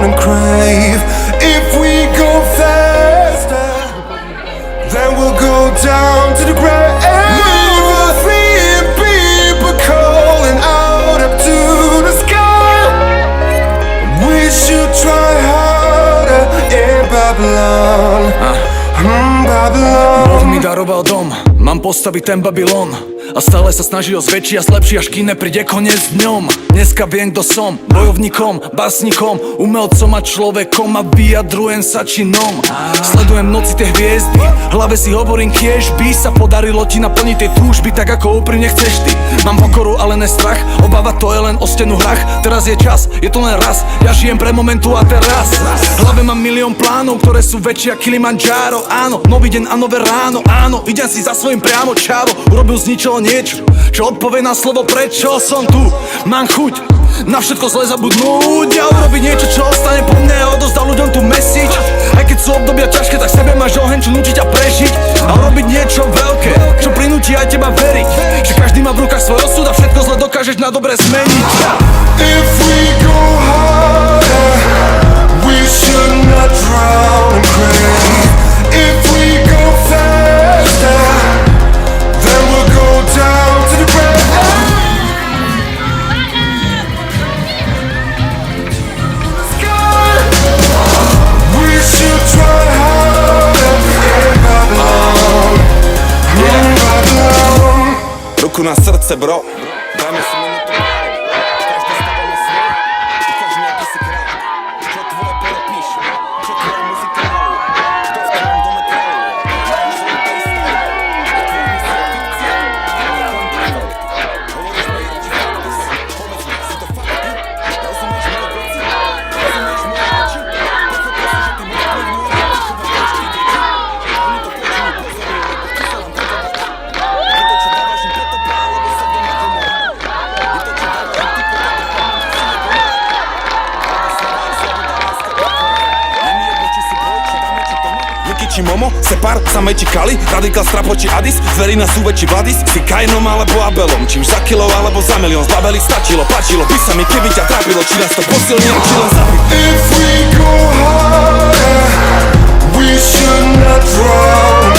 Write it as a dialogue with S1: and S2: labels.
S1: and crave. If we go faster, then we'll go down to the grave. We're seeing people calling out up to the sky. We should try harder in Babylon. Babylon.
S2: Boh mi daroval dom, mám postaviť ten Babylon. A stále sa snaží o zväčší a zlepší, až kým nepríde koniec dňom. Dneska viem, kto som, bojovníkom, básnikom, umelcom a človekom a vyjadrujem sa činom. Sledujem noci tie hviezdy, v hlave si hovorím, kiež by sa podarilo ti naplniť tie túžby, tak ako úprimne chceš ty. Mám pokoru, ale ne strach, obava to je len o stenu hrách. Teraz je čas, je to len raz, ja žijem pre momentu a teraz. V hlave mám milión plánov, ktoré sú väčšie ako Kilimanjaro. Áno, nový deň a nové ráno, áno, idem si za svojím priamo, čávo. Urobil z ničoho niečo, čo odpovie na slovo prečo som tu. Mám chuť na všetko zle zabudnúť a urobiť niečo, čo ostane po mne a odozdal ľuďom tú message. Aj keď sú obdobia ťažké, tak sebe máš oheň, čo núti ťa prežiť a urobiť niečo veľké, čo prinúti aj teba veriť, že každý má v rukách svoj osud a všetko zle dokážeš na dobre zmeniť.
S1: If we go harder, we should not drown and crave. If we go faster, then we'll go down to the grave. We should try harder in Babylon. Babylon.
S3: Ruku na srdce, bro. Dajme si minutu. Každý stavíme svoj. Ukáž nejaký si krát. Čo tvoje pole píšu? Čo tvoja muzika maluje? Kto v tvojom dome kráľuje? Máš žlutej stavy. Je tvoj mysl fikcia? Nechom perfekt. Hovoríš mi reči fakty. Povedz mi, si to fakty? Rozumieš moje veci? Rozumieš moje oči? Pochopil si, že ty moje vplyvňuje na vychovanie ešte deti. Oni to počujú, pozorujú, lebo chcú sa len preto dať. Je to, čo dávaš im preto brá, lebo sa doma domov. Je to, čo dávaš im ty preto brá, lebo si nedomov. Dáva slova a sloboda, láska, pokoj. Není jedno, či si boj, či dáme, či tomu. Niky či Momo, Separ, Samej či Kali, Radikál, Strapo či Adis, Zverina, Súve či Vladis, si Kainom alebo Abelom, čím za kilo alebo za milión, z Babeli stačilo, páčilo, by sa mi, keby ťa trápilo, či nás to posilnilo, či len zabilo.
S1: If we go harder, we should not drown.